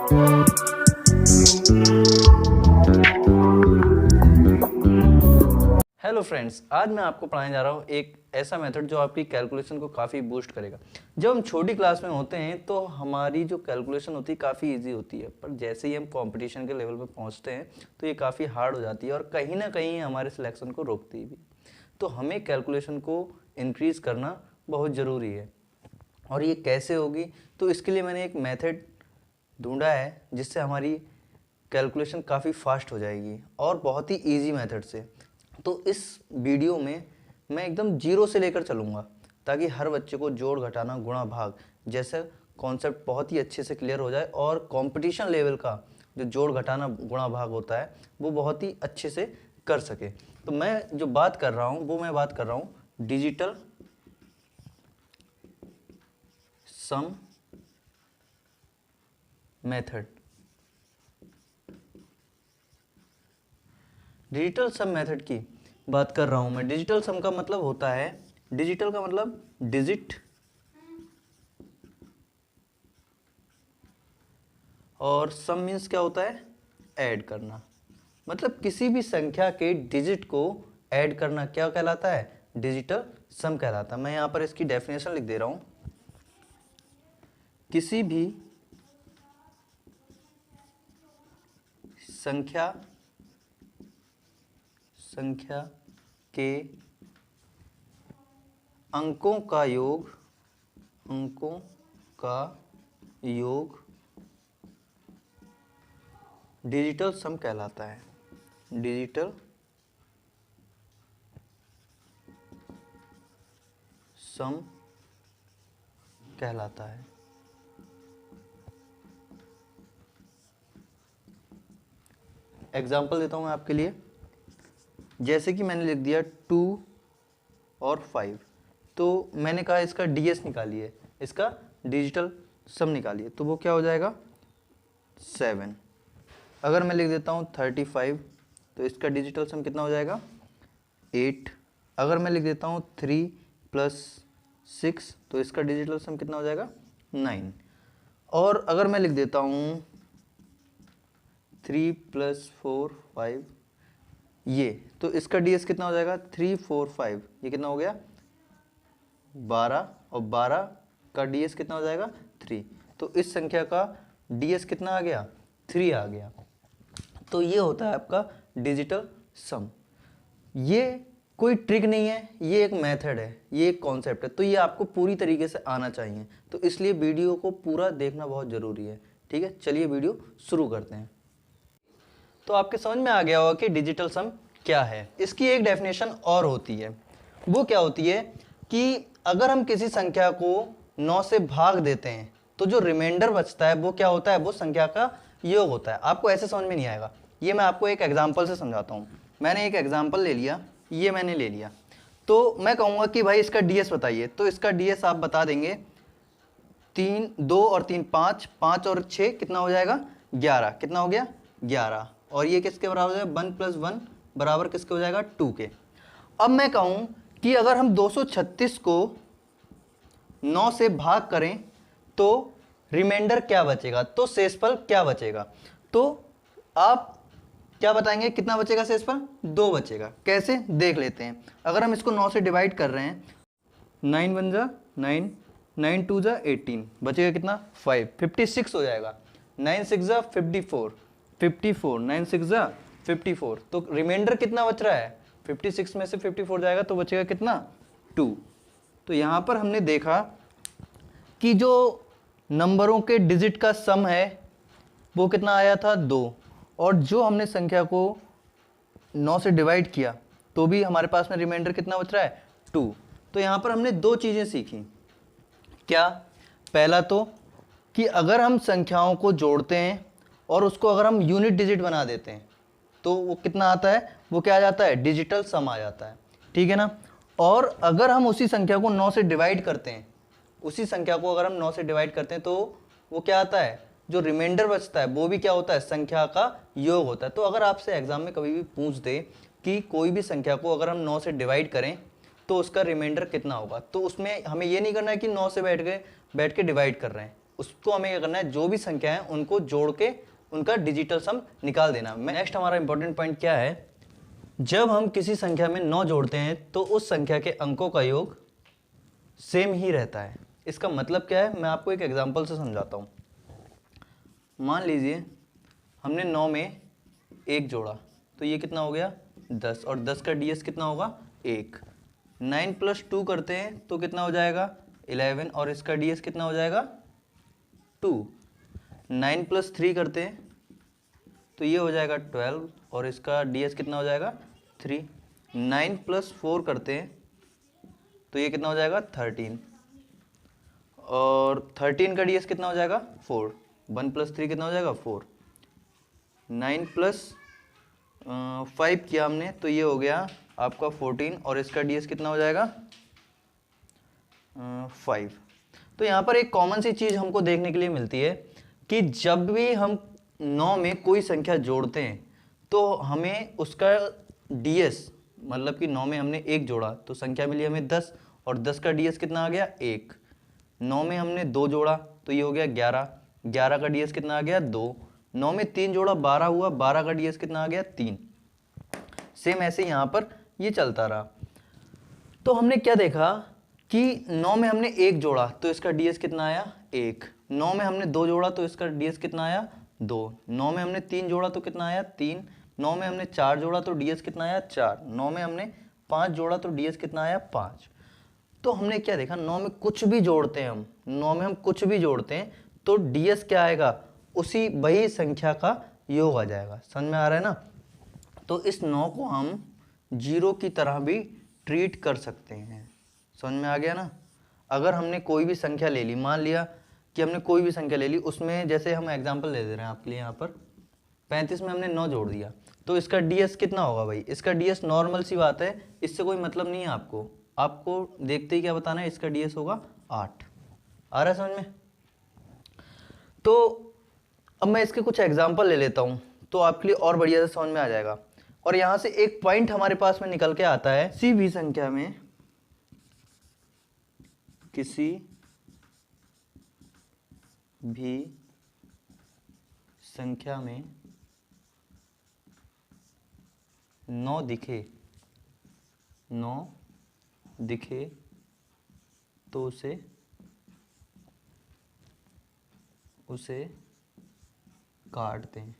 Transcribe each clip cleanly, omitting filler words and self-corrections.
Hello friends, आज मैं आपको पढ़ाने जा रहा हूँ एक ऐसा मेथड जो आपकी कैलकुलेशन को काफ़ी बूस्ट करेगा। जब हम छोटी क्लास में होते हैं तो हमारी जो कैलकुलेशन होती है काफ़ी इजी होती है, पर जैसे ही हम कंपटीशन के लेवल पे पहुँचते हैं तो ये काफ़ी हार्ड हो जाती है और कहीं ना कहीं हमारे सिलेक्शन को रोकती भी। तो हमें कैलकुलेशन को इंक्रीज़ करना बहुत ज़रूरी है। और ये कैसे होगी, तो इसके लिए मैंने एक मेथड ढूंढा है जिससे हमारी कैलकुलेशन काफ़ी फास्ट हो जाएगी और बहुत ही इजी मेथड से। तो इस वीडियो में मैं एकदम जीरो से लेकर चलूँगा ताकि हर बच्चे को जोड़, घटाना, गुणा, भाग जैसे कॉन्सेप्ट बहुत ही अच्छे से क्लियर हो जाए और कंपटीशन लेवल का जो जोड़, घटाना, गुणा, भाग होता है वो बहुत ही अच्छे से कर सके। तो मैं जो बात कर रहा हूँ वो मैं बात कर रहा हूँ digital sum method. Digital sum method की बात कर रहा हूं मैं। डिजिटल सम का मतलब होता है, डिजिटल का मतलब डिजिट और सम मीन्स क्या होता है, ऐड करना। मतलब किसी भी संख्या के डिजिट को ऐड करना क्या कहलाता है, डिजिटल सम कहलाता है। मैं यहां पर इसकी डेफिनेशन लिख दे रहा हूं। किसी भी संख्या के अंकों का योग डिजिटल सम कहलाता है। डिजिटल सम कहलाता है। एग्जाम्पल देता हूं मैं आपके लिए। जैसे कि मैंने लिख दिया 2 और 5, तो मैंने कहा इसका डीएस निकालिए, इसका डिजिटल सम निकालिए, तो वो क्या हो जाएगा 7। अगर मैं लिख देता हूँ 35, तो इसका डिजिटल सम कितना हो जाएगा 8। अगर मैं लिख देता हूँ 3 + 6, तो इसका डिजिटल सम कितना हो जाएगा 9। और अगर मैं लिख देता हूँ 3 + 4 5, ये तो इसका डीएस कितना हो जाएगा 3 4 5, ये कितना हो गया 12, और 12 का डीएस कितना हो जाएगा 3। तो इस संख्या का डीएस कितना आ गया 3 आ गया। तो ये होता है आपका डिजिटल सम। ये कोई ट्रिक नहीं है, ये एक मेथड है, ये एक कॉन्सेप्ट है। तो ये आपको पूरी तरीके से आना चाहिए, तो इसलिए वीडियो को पूरा देखना बहुत ज़रूरी है। ठीक है, चलिए वीडियो शुरू करते हैं। तो आपके समझ में आ गया होगा कि डिजिटल सम क्या है। इसकी एक डेफिनेशन और होती है, वो क्या होती है कि अगर हम किसी संख्या को 9 से भाग देते हैं तो जो रिमाइंडर बचता है वो क्या होता है, वो संख्या का योग होता है। आपको ऐसे समझ में नहीं आएगा, ये मैं आपको एक एग्जाम्पल से समझाता हूँ। मैंने एक एग्जाम्पल ले लिया, ये मैंने ले लिया, तो मैं कहूँगा कि भाई इसका डीएस बताइए, तो इसका डीएस आप बता देंगे 3 2 और 3 5, 5 और 6 कितना हो जाएगा 11। कितना हो गया 11, और ये किसके बराबर है 1 + 1 बराबर किसके हो जाएगा 2 के। अब मैं कहूँ कि अगर हम 236 को 9 से भाग करें तो रिमाइंडर क्या बचेगा, तो शेषफल क्या बचेगा। तो आप क्या बताएंगे, कितना बचेगा शेषफल 2 बचेगा। कैसे देख लेते हैं। अगर हम इसको 9 से डिवाइड कर रहे हैं, 9 1 जा 9, 9 2 जा 18, बचेगा कितना 5, 56 हो जाएगा। 9 6 जा 54, 54, 9 6 जा 54, तो रिमाइंडर कितना बच रहा है 56 में से 54 जाएगा तो बचेगा कितना 2। तो यहाँ पर हमने देखा कि जो नंबरों के डिजिट का सम है वो कितना आया था 2, और जो हमने संख्या को 9 से डिवाइड किया तो भी हमारे पास में रिमाइंडर कितना बच रहा है 2। तो यहाँ पर हमने दो चीज़ें सीखी। क्या, पहला तो कि अगर हम संख्याओं को जोड़ते हैं और उसको अगर हम यूनिट डिजिट बना देते हैं तो वो कितना आता है, वो क्या आ जाता है डिजिटल सम आ जाता है। ठीक है ना। और अगर हम उसी संख्या को 9 से डिवाइड करते हैं, उसी संख्या को अगर हम 9 से डिवाइड करते हैं तो वो क्या आता है, जो रिमाइंडर बचता है वो भी क्या होता है, संख्या का योग होता है। तो अगर आपसे एग्जाम में कभी भी पूछ दे कि कोई भी संख्या को अगर हम 9 से डिवाइड करें तो उसका रिमाइंडर कितना होगा, तो उसमें हमें ये नहीं करना है कि 9 से बैठ के डिवाइड कर रहे हैं, उसको हमें क्या करना है, जो भी संख्या है उनको जोड़ के उनका डिजिटल सम निकाल देना। नेक्स्ट हमारा इंपॉर्टेंट पॉइंट क्या है, जब हम किसी संख्या में 9 जोड़ते हैं तो उस संख्या के अंकों का योग सेम ही रहता है। इसका मतलब क्या है, मैं आपको एक एग्जांपल से समझाता हूँ। मान लीजिए हमने 9 में 1 जोड़ा तो ये कितना हो गया 10, और 10 का डीएस कितना होगा 1। 9 + 2 करते हैं तो कितना हो जाएगा 11, और इसका डीएस कितना हो जाएगा 2। 9 + 3 करते हैं तो ये हो जाएगा 12, और इसका डीएस कितना हो जाएगा 3। 9 + 4 करते हैं तो ये कितना हो जाएगा 13, और 13 का डीएस कितना हो जाएगा 4। 1 + 3 कितना हो जाएगा 4। 9 + 5 किया हमने तो ये हो गया आपका 14, और इसका डीएस कितना हो जाएगा 5। तो यहाँ पर एक कॉमन सी चीज़ हमको देखने के लिए मिलती है कि जब भी हम 9 में कोई संख्या जोड़ते हैं तो हमें उसका डीएस, मतलब कि 9 में हमने 1 जोड़ा तो संख्या मिली हमें 10, और 10 का डीएस कितना आ गया 1। 9 में हमने 2 जोड़ा तो ये हो गया 11, 11 का डीएस कितना आ गया 2। 9 में 3 जोड़ा 12 हुआ, 12 का डीएस कितना आ गया 3। सेम ऐसे यहाँ पर ये चलता रहा। तो हमने क्या देखा कि 9 में हमने 1 जोड़ा तो इसका डीएस कितना आया 1। 9 में हमने 2 जोड़ा तो इसका डीएस कितना आया 2। 9 में हमने 3 जोड़ा तो कितना आया 3। 9 में हमने 4 जोड़ा तो डीएस कितना आया 4। 9 में हमने 5 जोड़ा तो डीएस कितना आया 5। तो हमने क्या देखा, 9 में कुछ भी जोड़ते हैं हम, 9 में हम कुछ भी जोड़ते हैं तो डीएस क्या आएगा, उसी वही संख्या का योग आ जाएगा। समझ में आ रहा है ना। तो इस 9 को हम 0 की तरह भी ट्रीट कर सकते हैं। समझ में आ गया ना। अगर हमने कोई भी संख्या ले ली, मान लिया कि हमने कोई भी संख्या ले ली, उसमें जैसे हम एग्जांपल ले दे रहे हैं आपके लिए, यहाँ पर 35 में हमने 9 जोड़ दिया तो इसका डीएस कितना होगा भाई, इसका डीएस नॉर्मल सी बात है, इससे कोई मतलब नहीं है आपको, आपको देखते ही क्या बताना है, इसका डीएस होगा 8। आ रहा है समझ में। तो अब मैं इसके कुछ एग्जाम्पल ले लेता हूँ तो आपके लिए और बढ़िया से समझ में आ जाएगा। और यहाँ से एक पॉइंट हमारे पास में निकल के आता है, किसी भी संख्या में, किसी भी संख्या में 9 दिखे, 9 दिखे तो उसे काटते हैं।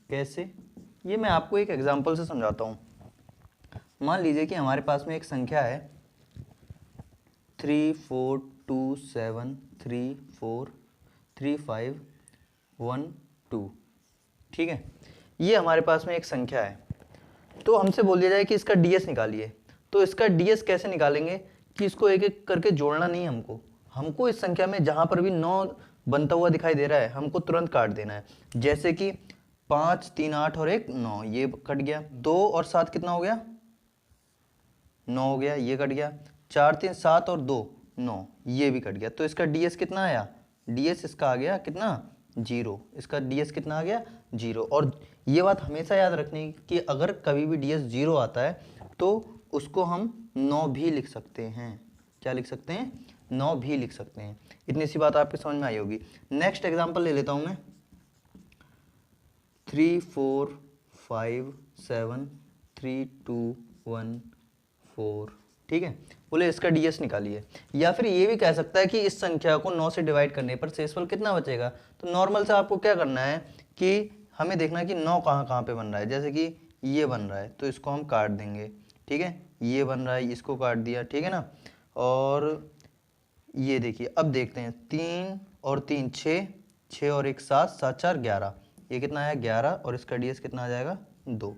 कैसे, ये मैं आपको एक एग्जांपल से समझाता हूँ। मान लीजिए कि हमारे पास में एक संख्या है 3 4 2 7 3 4 3 5 1 2, ठीक है। ये हमारे पास में एक संख्या है, तो हमसे बोल दिया जाए कि इसका डीएस निकालिए। तो इसका डीएस कैसे निकालेंगे कि इसको एक एक करके जोड़ना नहीं है हमको इस संख्या में जहाँ पर भी 9 बनता हुआ दिखाई दे रहा है हमको तुरंत काट देना है। जैसे कि 5 3 8 और 1 9, ये कट गया। 2 और 7 कितना हो गया 9 हो गया, ये कट गया। 4 3 7 और 2 9, ये भी कट गया। तो इसका डीएस कितना आया, डीएस इसका आ गया कितना 0। इसका डीएस कितना आ गया 0। और ये बात हमेशा याद रखनी कि अगर कभी भी डीएस 0 आता है तो उसको हम 9 भी लिख सकते हैं। क्या लिख सकते हैं, 9 भी लिख सकते हैं। इतनी सी बात आपके समझ में आई होगी। नेक्स्ट एग्जांपल ले लेता हूं मैं, 3 4 5 7 3 2 1 4, ठीक है। बोले इसका डीएस निकालिए। या फिर ये भी कह सकता है कि इस संख्या को 9 से डिवाइड करने पर शेषफल कितना बचेगा। तो नॉर्मल से आपको क्या करना है कि हमें देखना है कि 9 कहाँ कहाँ पे बन रहा है। जैसे कि ये बन रहा है तो इसको हम काट देंगे, ठीक है। ये बन रहा है, इसको काट दिया, ठीक है ना। और ये देखिए, अब देखते हैं 3 और 3 6, 6 और 1 7, 7 4 11, ये कितना आया 11, और इसका डीएस कितना आ जाएगा 2।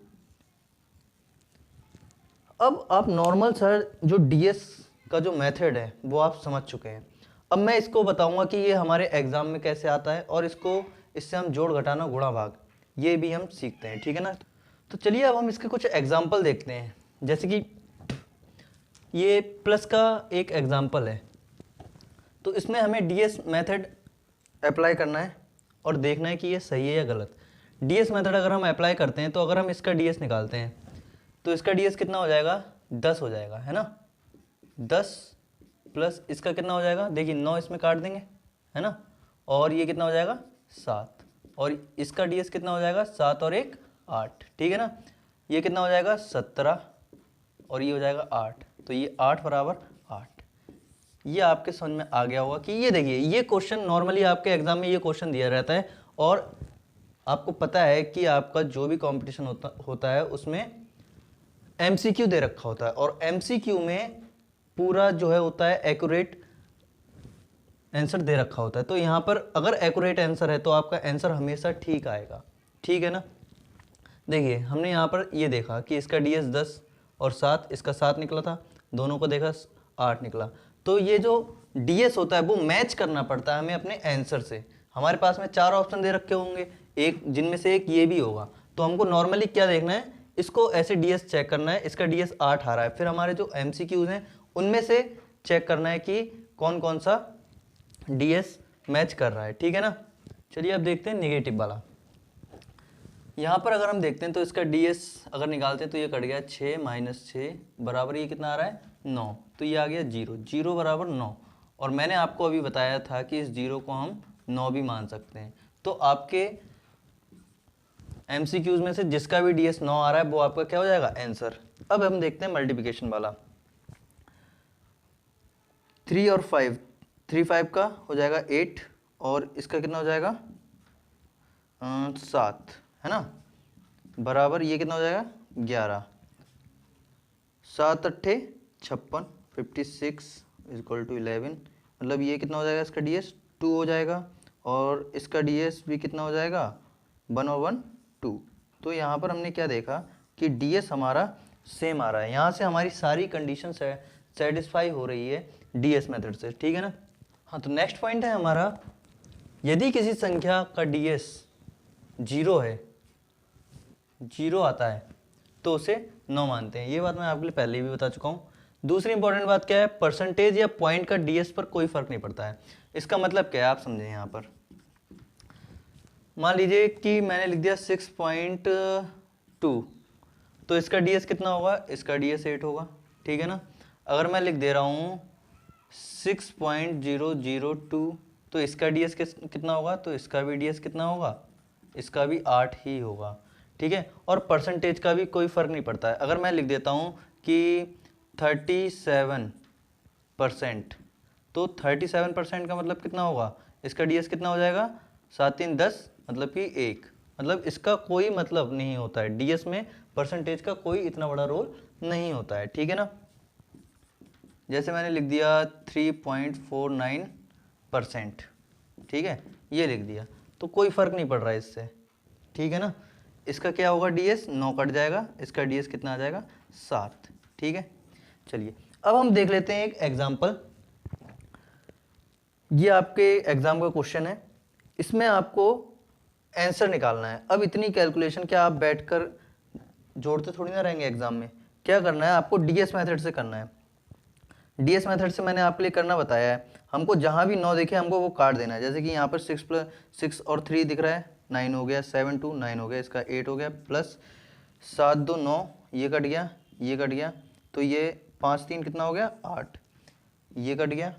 अब आप नॉर्मल सर जो डीएस का जो मेथड है वो आप समझ चुके हैं। अब मैं इसको बताऊंगा कि ये हमारे एग्जाम में कैसे आता है, और इससे हम जोड़ घटाना गुणा भाग ये भी हम सीखते हैं, ठीक है ना। तो चलिए अब हम इसके कुछ एग्जाम्पल देखते हैं। जैसे कि ये प्लस का एक एग्जाम्पल है, तो इसमें हमें डीएस मेथड अप्लाई करना है और देखना है कि ये सही है या गलत। डीएस मेथड अगर हम अप्लाई करते हैं तो अगर हम इसका डीएस निकालते हैं तो इसका डीएस कितना हो जाएगा 10 हो जाएगा, है ना। 10 प्लस इसका कितना हो जाएगा, देखिए 9 इसमें काट देंगे, है ना, और ये कितना हो जाएगा 7, और इसका ds कितना हो जाएगा 7 और 1 8, ठीक है ना, ये कितना हो जाएगा 17 और ये हो जाएगा 8, तो ये 8 बराबर 8। ये आपके समझ में आ गया होगा कि ये देखिए ये क्वेश्चन नॉर्मली आपके एग्जाम में ये क्वेश्चन दिया रहता है, और आपको पता है कि आपका जो भी कंपटीशन होता है उसमें एमसीक्यू दे रखा होता है, और एमसीक्यू में पूरा जो है होता है एक्यूरेट आंसर दे रखा होता है। तो यहाँ पर अगर एक्यूरेट आंसर है तो आपका आंसर हमेशा ठीक आएगा, ठीक है ना। देखिए हमने यहाँ पर ये देखा कि इसका ds 10 और 7, इसका 7 निकला था, दोनों को देखा 8 निकला। तो ये जो ds होता है वो मैच करना पड़ता है हमें अपने आंसर से। हमारे पास में 4 ऑप्शन दे रखे होंगे, एक जिनमें से एक ये भी होगा, तो हमको नॉर्मली क्या देखना है, इसको ऐसे ds चेक करना है, इसका ds 8 आ रहा है, फिर हमारे जो MCQs हैं उनमें से चेक करना है कि कौन कौन सा ds मैच कर रहा है, ठीक है ना। चलिए अब देखते हैं नेगेटिव वाला। यहाँ पर अगर हम देखते हैं तो इसका ds अगर निकालते हैं तो ये कट गया 6 - 6 बराबर ये कितना आ रहा है 9, तो ये आ गया 0, 0 बराबर 9, और मैंने आपको अभी बताया था कि इस 0 को हम 9 भी मान सकते हैं। तो आपके MCQs में से जिसका भी ds 9 आ रहा है वो आपका क्या हो जाएगा आंसर। अब हम देखते हैं मल्टीप्लिकेशन वाला। 3 और 5, 3 5 का हो जाएगा 8, और इसका कितना हो जाएगा 7, है ना, बराबर ये कितना हो जाएगा 11, 7 अट्ठे 56, 56 इक्वल टू 11, मतलब ये कितना हो जाएगा इसका ds 2 हो जाएगा, और इसका ds भी कितना हो जाएगा 1 और 1 2। तो यहाँ पर हमने क्या देखा कि ds हमारा सेम आ रहा है, यहाँ से हमारी सारी कंडीशन सेटिस्फाई हो रही है ds मेथड से, ठीक है ना। हाँ, तो नेक्स्ट पॉइंट है हमारा, यदि किसी संख्या का ds 0 है, 0 आता है तो उसे 9 मानते हैं। ये बात मैं आपके लिए पहले भी बता चुका हूँ। दूसरी इंपॉर्टेंट बात क्या है, परसेंटेज या पॉइंट का ds पर कोई फर्क नहीं पड़ता है। इसका मतलब क्या है आप समझें। यहाँ पर मान लीजिए कि मैंने लिख दिया 6.2, तो इसका ds कितना होगा, इसका ds 8 होगा, ठीक है ना। अगर मैं लिख दे रहा हूँ 6.002, तो इसका ds कितना होगा, तो इसका भी ds कितना होगा, इसका भी 8 ही होगा, ठीक है। और परसेंटेज का भी कोई फर्क नहीं पड़ता है। अगर मैं लिख देता हूँ कि 37%, तो 37% का मतलब कितना होगा, इसका ds कितना हो जाएगा 7 3 10, मतलब कि 1, मतलब इसका कोई मतलब नहीं होता है, ds में परसेंटेज का कोई इतना बड़ा रोल नहीं होता है, ठीक है ना। जैसे मैंने लिख दिया 3.49%, ठीक है, ये लिख दिया, तो कोई फर्क नहीं पड़ रहा है इससे, ठीक है ना। इसका क्या होगा ds 9 कट जाएगा, इसका ds कितना आ जाएगा 7, ठीक है। चलिए अब हम देख लेते हैं एक एग्जाम्पल। ये आपके एग्जाम का क्वेश्चन है, इसमें आपको आंसर निकालना है। अब इतनी कैलकुलेशन क्या आप बैठकर जोड़ते थोड़ी ना रहेंगे एग्जाम में, क्या करना है आपको ds मेथड से करना है। ds मेथड से मैंने आपके लिए करना बताया है, हमको जहाँ भी 9 दिखे हमको वो काट देना है। जैसे कि यहाँ पर 6 और 3 दिख रहा है, 9 हो गया, 7 2 9 हो गया, इसका 8 हो गया, प्लस 7 2 9, ये कट गया, ये कट गया, तो ये 5 3 कितना हो गया 8, ये कट गया,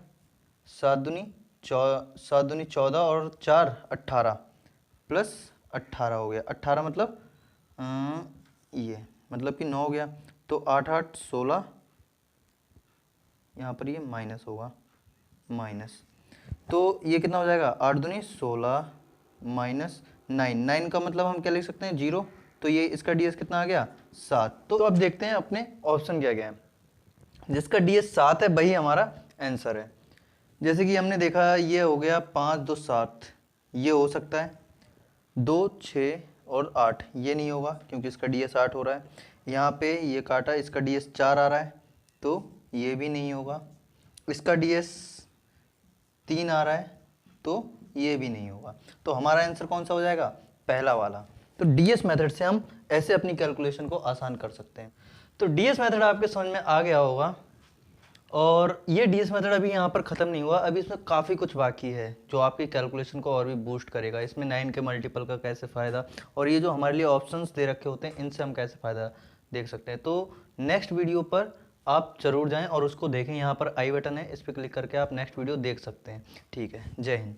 7 दूनी 14 और 4 18, प्लस 18 हो गया, 18 मतलब ये मतलब कि 9 हो गया, तो 8 8 16, यहाँ पर ये माइनस होगा, माइनस, तो ये कितना हो जाएगा 8 दूनी 16 माइनस 9, 9 का मतलब हम क्या लिख सकते हैं 0, तो ये इसका ds कितना आ गया 7। तो अब देखते हैं अपने ऑप्शन क्या क्या है। जिसका ds 7 है वही हमारा आंसर है। जैसे कि हमने देखा ये हो गया 5 2 7, ये हो सकता है, 2 6 और 8 ये नहीं होगा क्योंकि इसका ds 8 हो रहा है। यहाँ पे ये काटा, इसका ds 4 आ रहा है, तो ये भी नहीं होगा। इसका ds 3 आ रहा है, तो ये भी नहीं होगा। तो हमारा आंसर कौन सा हो जाएगा, पहला वाला। तो ds मेथड से हम ऐसे अपनी कैलकुलेशन को आसान कर सकते हैं। तो ds मेथड आपके समझ में आ गया होगा, और ये ds मेथड अभी यहाँ पर ख़त्म नहीं हुआ, अभी इसमें काफ़ी कुछ बाकी है जो आपकी कैलकुलेशन को और भी बूस्ट करेगा। इसमें 9 के मल्टीपल का कैसे फ़ायदा, और ये जो हमारे लिए ऑप्शंस दे रखे होते हैं इनसे हम कैसे फ़ायदा देख सकते हैं। तो नेक्स्ट वीडियो पर आप ज़रूर जाएं और उसको देखें। यहाँ पर आई बटन है, इस पर क्लिक करके आप नेक्स्ट वीडियो देख सकते हैं। ठीक है, जय हिंद।